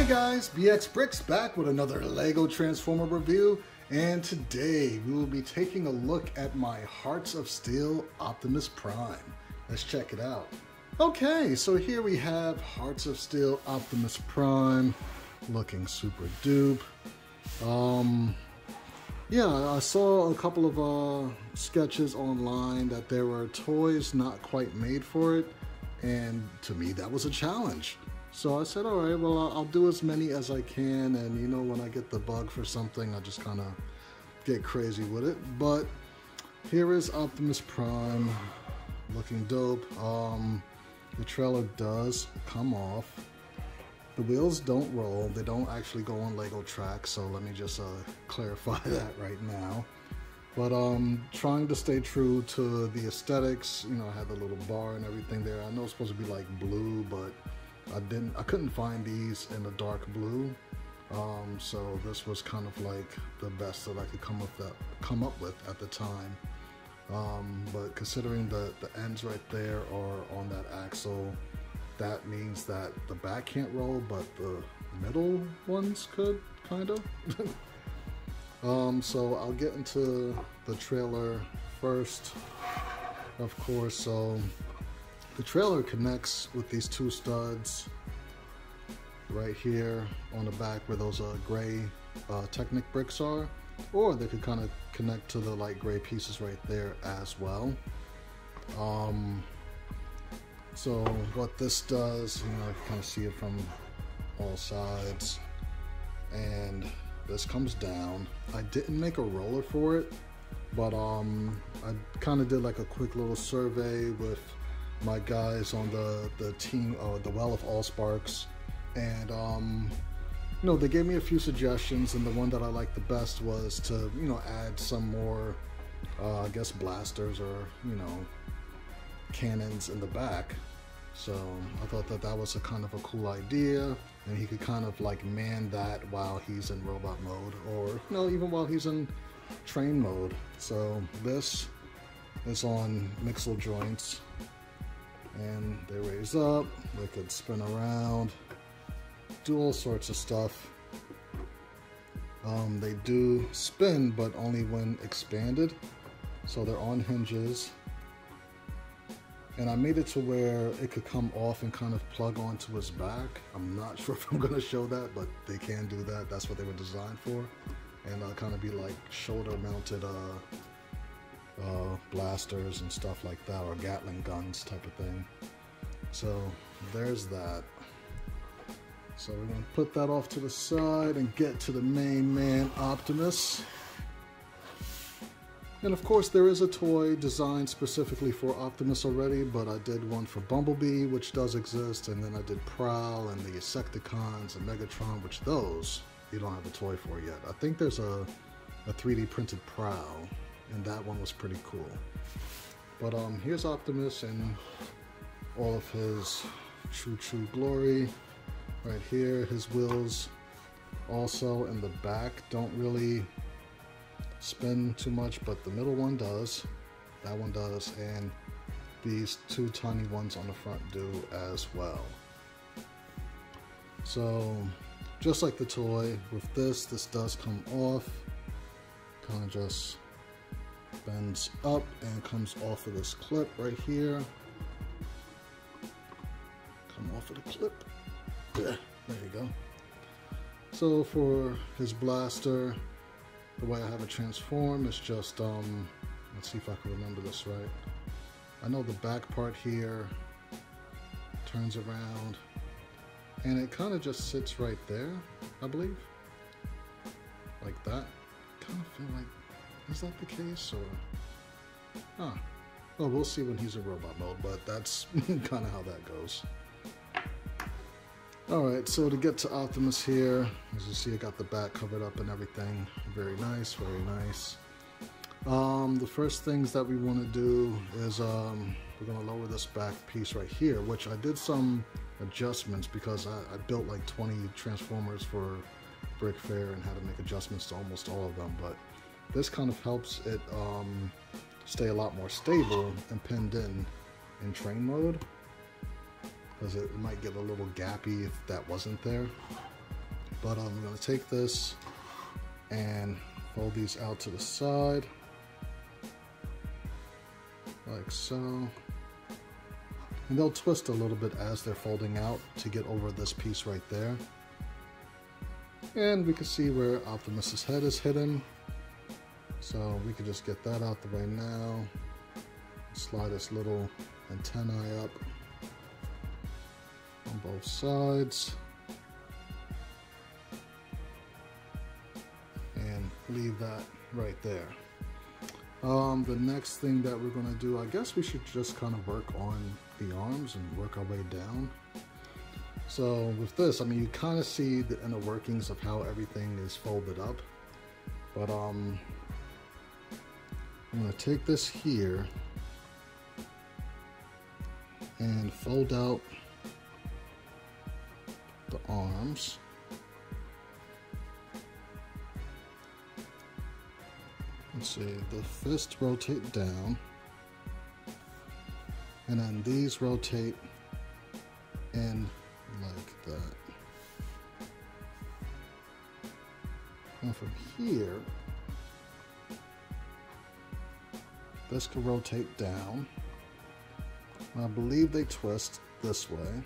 guys, Brix back with another LEGO Transformer review, and today we will be taking a look at my Hearts of Steel Optimus Prime. Let's check it out. Okay, so here we have Hearts of Steel Optimus Prime, looking super dupe. Yeah, I saw a couple of sketches online that there were toys not quite made for it, and to me that was a challenge. So I said, all right, well, I'll do as many as I can, and you know, when I get the bug for something, I just kind of get crazy with it. But here is Optimus Prime, looking dope. The trailer does come off. The wheels don't roll. They don't actually go on Lego tracks, so let me just clarify that right now. But trying to stay true to the aesthetics. You know, I had the little bar and everything there. I know it's supposed to be like blue, but I couldn't find these in a dark blue, so this was kind of like the best that I could come up with at the time. But considering the ends right there are on that axle, that means that the back can't roll, but the middle ones could, kind of. So I'll get into the trailer first, of course. So the trailer connects with these two studs right here on the back where those gray Technic bricks are, or they could kind of connect to the light gray pieces right there as well. So what this does, you know, I can kind of see it from all sides, and this comes down. I didn't make a roller for it, but I kind of did like a quick little survey with my guys on the team, the Well of Allsparks, and you know, they gave me a few suggestions, and the one that I liked the best was to, you know, add some more I guess blasters or, you know, cannons in the back. So I thought that that was a kind of a cool idea, and he could kind of like man that while he's in robot mode, or you know, even while he's in train mode. So this is on mixel joints, and they raise up, they could spin around, do all sorts of stuff. They do spin, but only when expanded, so they're on hinges. And I made it to where it could come off and kind of plug onto his back. I'm not sure if I'm gonna show that, but they can do that. That's what they were designed for. And kind of be like shoulder mounted blasters and stuff like that, or Gatling guns type of thing. So there's that. So we're gonna put that off to the side and get to the main man, Optimus. And of course there is a toy designed specifically for Optimus already, but I did one for Bumblebee, which does exist, and then I did Prowl and the Insecticons and Megatron, which those you don't have a toy for yet. I think there's a 3D printed Prowl, and that one was pretty cool. But here's Optimus in all of his true glory. Right here, his wheels also in the back don't really spin too much, but the middle one does, that one does, and these two tiny ones on the front do as well. So just like the toy, with this does come off, kind of just bends up and comes off of this clip right here. Come off of the clip. There you go. So for his blaster, the way I have it transformed is just, let's see if I can remember this right. I know the back part here turns around, and it kind of just sits right there, I believe. Like that. Kind of feel like, is that the case, or? Huh. Well, we'll see when he's in robot mode, but that's kind of how that goes. Alright, so to get to Optimus here, as you see, I got the back covered up and everything. Very nice, very nice. The first things that we want to do is we're going to lower this back piece right here, which I did some adjustments because I built like 20 Transformers for Brick Fair and had to make adjustments to almost all of them, but this kind of helps it stay a lot more stable and pinned in train mode, because it might get a little gappy if that wasn't there. But I'm gonna take this and fold these out to the side, like so. And they'll twist a little bit as they're folding out to get over this piece right there. And we can see where Optimus's head is hidden. So we can just get that out the way now. Slide this little antennae up on both sides. And leave that right there. The next thing that we're gonna do, I guess we should just kind of work on the arms and work our way down. So with this, I mean, you kind of see the inner workings of how everything is folded up. But I'm gonna take this here and fold out the arms. Let's see, the fist rotate down, and then these rotate in like that. And from here, this can rotate down. And I believe they twist this way.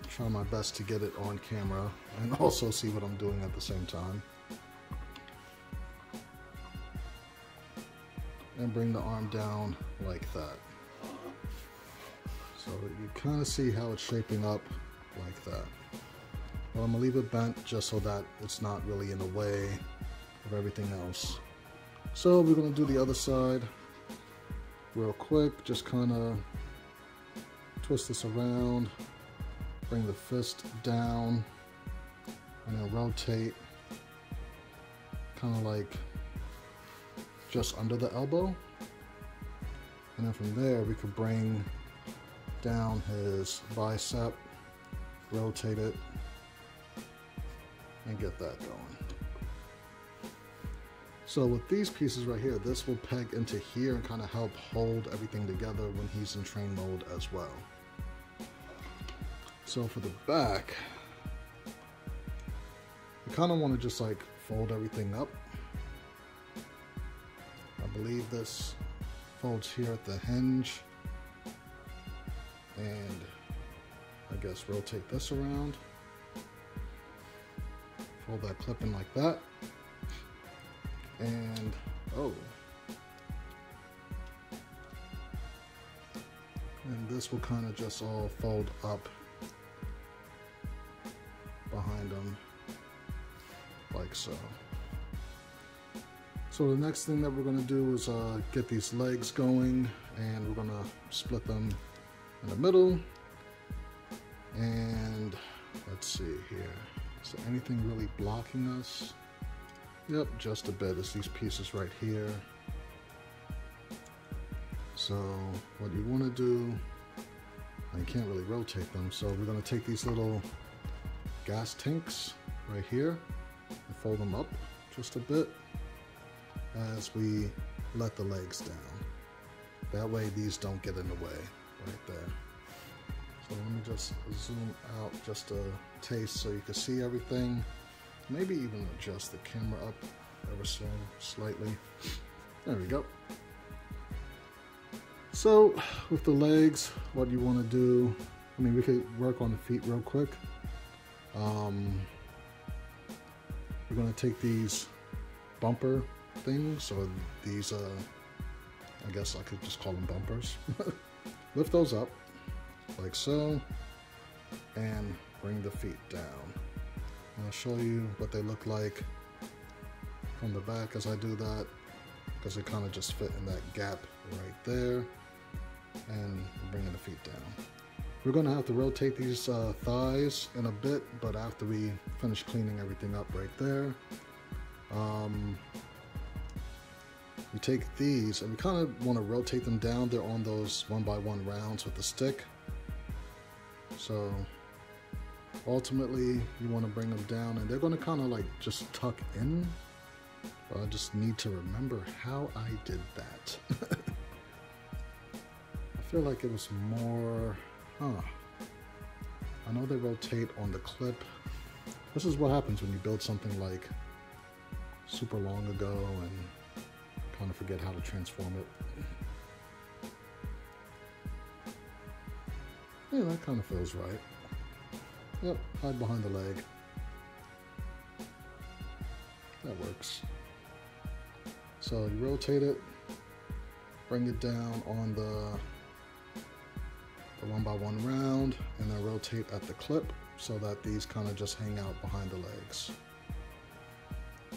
Try my best to get it on camera and also see what I'm doing at the same time. And bring the arm down like that. So you kind of see how it's shaping up like that. But I'm gonna leave it bent just so that it's not really in the way of everything else. So we're gonna do the other side real quick. Just kind of twist this around, bring the fist down, and then rotate kind of like just under the elbow. And then from there we could bring down his bicep, rotate it, and get that going. So with these pieces right here, this will peg into here and kind of help hold everything together when he's in train mode as well. So for the back, you kind of want to just like fold everything up. I believe this folds here at the hinge, and I guess rotate this around, fold that clip in like that, and and this will kind of just all fold up behind them like so. So the next thing that we're going to do is get these legs going, and we're going to split them in the middle. And let's see here, is there anything really blocking us? Yep, just a bit. It's these pieces right here. So what you want to do, you can't really rotate them, so we're going to take these little gas tanks right here and fold them up just a bit as we let the legs down. That way these don't get in the way right there. So let me just zoom out just a taste so you can see everything. Maybe even adjust the camera up ever so slightly. There we go. So with the legs, what you want to do, I mean, we could work on the feet real quick. We're going to take these bumper things, or these, I guess I could just call them bumpers. Lift those up like so, and bring the feet down. And I'll show you what they look like from the back as I do that, because they kind of just fit in that gap right there. And bringing the feet down. We're going to have to rotate these thighs in a bit, but after we finish cleaning everything up right there. We take these and we kind of want to rotate them down. They're on those 1x1 rounds with the stick. So ultimately you want to bring them down, and they're going to kind of like just tuck in. But I just need to remember how I did that. I feel like it was more, I know they rotate on the clip, This is what happens when you build something like super long ago and kind of forget how to transform it. Yeah, that kind of feels right. Yep, hide behind the leg. That works. So you rotate it, bring it down on the 1x1 round, and then rotate at the clip so that these kind of just hang out behind the legs.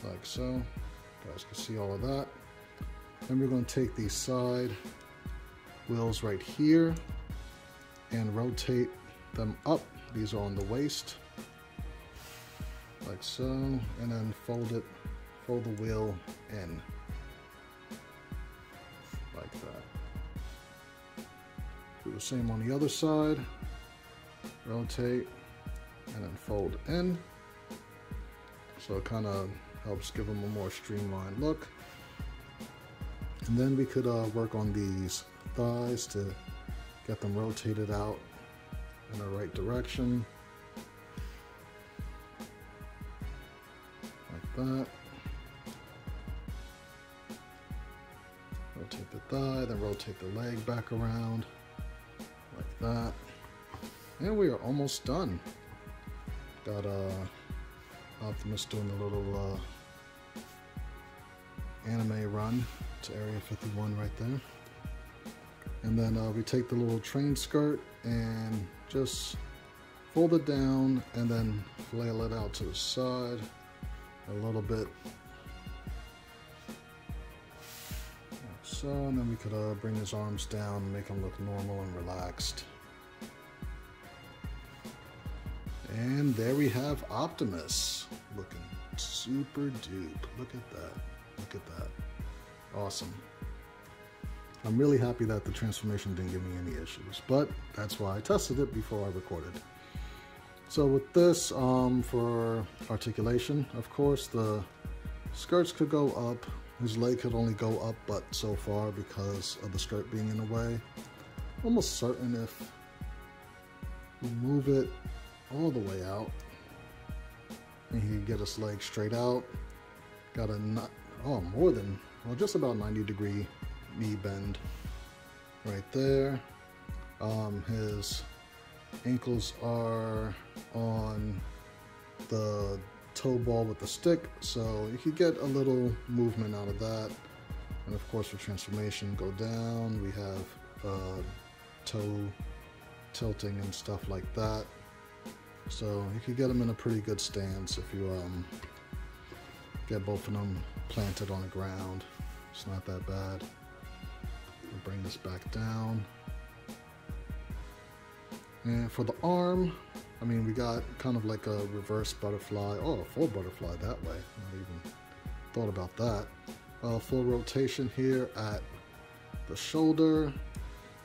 Like so. You guys can see all of that. Then we're going to take these side wheels right here and rotate them up. These are on the waist, like so, and then fold the wheel in, like that. Do the same on the other side, rotate, and then fold in. So it kind of helps give them a more streamlined look. And then we could work on these thighs to get them rotated out in the right direction, like that. Rotate the thigh, then rotate the leg back around, like that. And we are almost done. Got Optimus doing a little anime run to Area 51 right there. And then we take the little train skirt and just fold it down and then flail it out to the side a little bit. Like so, and then we could bring his arms down and make him look normal and relaxed. And there we have Optimus, looking super dupe. Look at that, look at that. Awesome. I'm really happy that the transformation didn't give me any issues, but that's why I tested it before I recorded. So with this, for articulation, of course, the skirts could go up. His leg could only go up, but so far, because of the skirt being in the way, almost certain if we move it all the way out, and he can get his leg straight out, got a just about 90-degree knee bend right there. His ankles are on the toe ball with the stick, so you could get a little movement out of that. And of course, for transformation, go down, we have toe tilting and stuff like that. So you could get them in a pretty good stance if you get both of them planted on the ground. It's not that bad. We'll bring this back down. And for the arm, I mean, we got kind of like a reverse butterfly. Oh, a full butterfly that way. I never even thought about that. Full rotation here at the shoulder.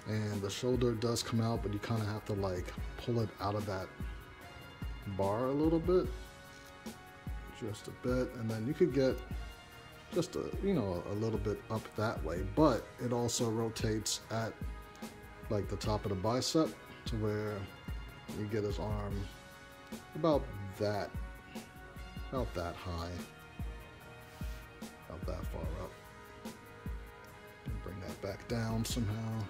And the shoulder does come out, but you kind of have to like pull it out of that bar a little bit. Just a bit. And then you could get just a little bit up that way, but it also rotates at like the top of the bicep to where you get his arm about that high, about that far up. And bring that back down somehow.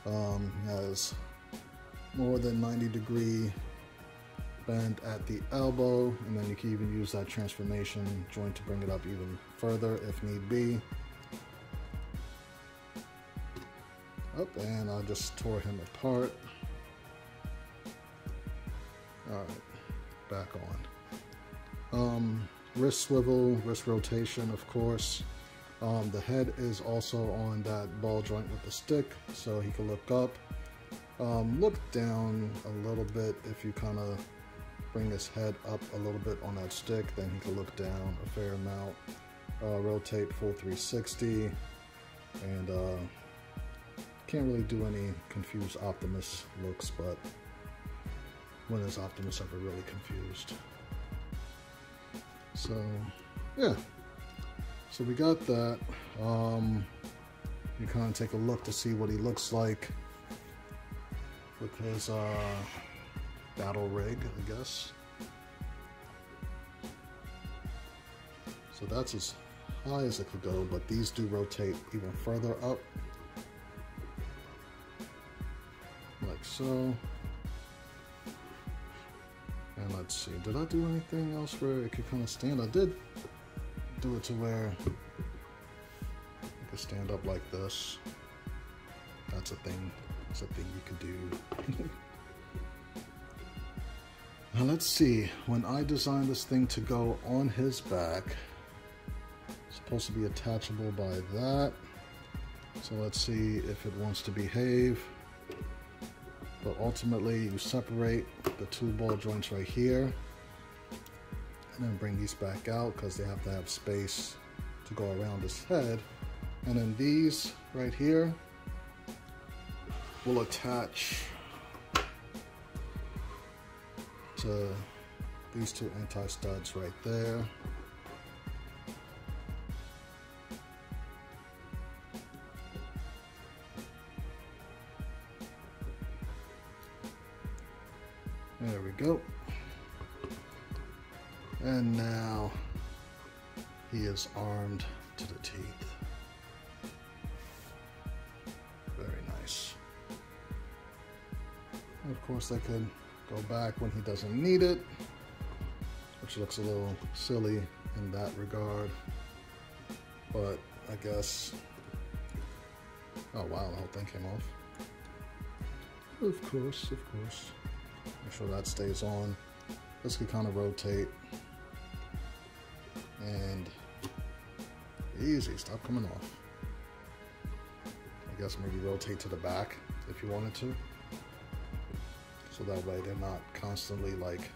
He has more than 90-degree bend at the elbow, and then you can even use that transformation joint to bring it up even further if need be. And I just tore him apart. Alright, back on. Wrist swivel, wrist rotation, of course. The head is also on that ball joint with the stick, so he can look up. Look down a little bit. If you kind of bring his head up a little bit on that stick, then he can look down a fair amount. Rotate full 360, and can't really do any confused Optimus looks, but when is Optimus ever really confused? So yeah, so we got that. You kind of take a look to see what he looks like with his battle rig, I guess. So that's as high as it could go, but these do rotate even further up. Like so. And let's see, did I do anything else where it could kind of stand? I did do it to where it could stand up like this. That's a thing. It's a thing you can do. Now let's see, when I designed this thing to go on his back, it's supposed to be attachable by that. So let's see if it wants to behave. But ultimately, you separate the two ball joints right here and then bring these back out because they have to have space to go around his head. And then these right here will attach to these two anti-studs right there. There we go. And now he is armed to the teeth. Very nice. And of course, I could go back when he doesn't need it, which looks a little silly in that regard. But I guess, oh wow, the whole thing came off. Of course, of course. Make sure that stays on. This could kind of rotate. And easy, stop coming off. I guess maybe rotate to the back if you wanted to. So that way they're not constantly like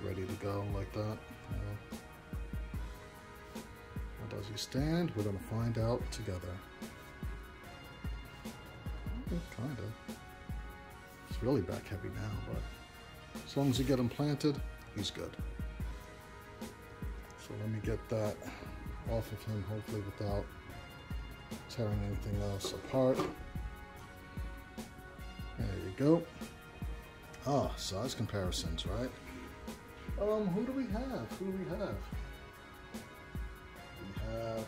ready to go like that. You know. How does he stand? We're gonna find out together. Kinda. It's really back heavy now, but as long as you get him planted, he's good. So let me get that off of him, hopefully without tearing anything else apart. There you go. Ah, size comparisons, right? Who do we have? Who do we have? We have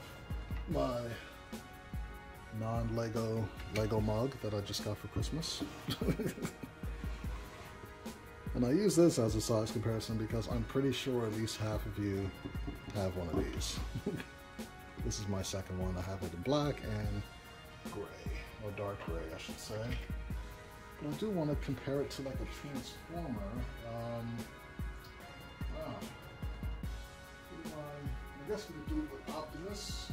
my non-Lego mug that I just got for Christmas. And I use this as a size comparison because I'm pretty sure at least half of you have one of these. This is my second one. I have it in black and gray, or dark gray I should say. But I do want to compare it to like a transformer. I guess we could do it with Optimus.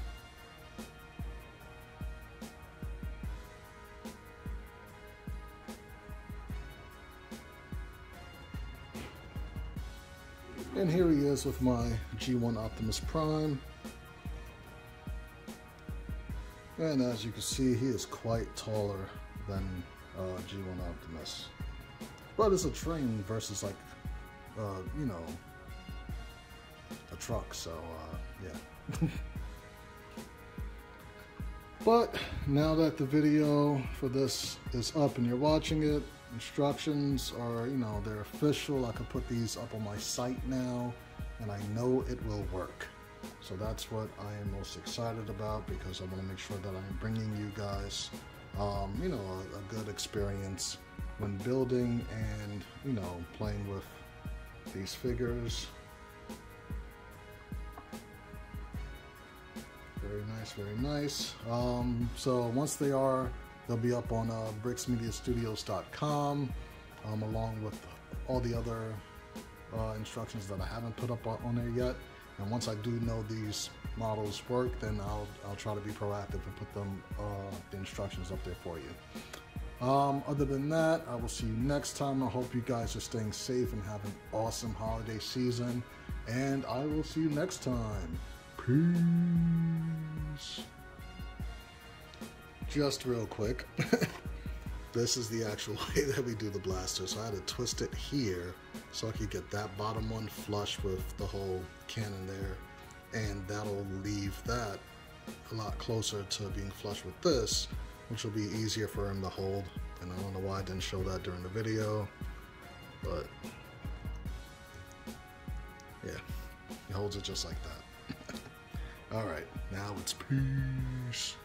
And here he is with my G1 Optimus Prime. And as you can see, he is quite taller than G1 Optimus. But it's a train versus like, you know, a truck, so yeah. But now that the video for this is up and you're watching it, instructions are, you know, they're official. I can put these up on my site now, and I know it will work. So that's what I am most excited about, because I want to make sure that I'm bringing you guys, you know, a good experience when building and, you know, playing with these figures. Very nice, very nice. So once they'll be up on brixmediastudios.com, along with all the other instructions that I haven't put up on there yet. And once I do know these models work, then I'll try to be proactive and put them the instructions up there for you. Other than that, I will see you next time. I hope you guys are staying safe and have an awesome holiday season. And I will see you next time. Peace. Just real quick, this is the actual way that we do the blaster. So I had to twist it here so I could get that bottom one flush with the whole cannon there. And that'll leave that a lot closer to being flush with this, which will be easier for him to hold. And I don't know why I didn't show that during the video. But yeah, he holds it just like that. All right, now it's peace.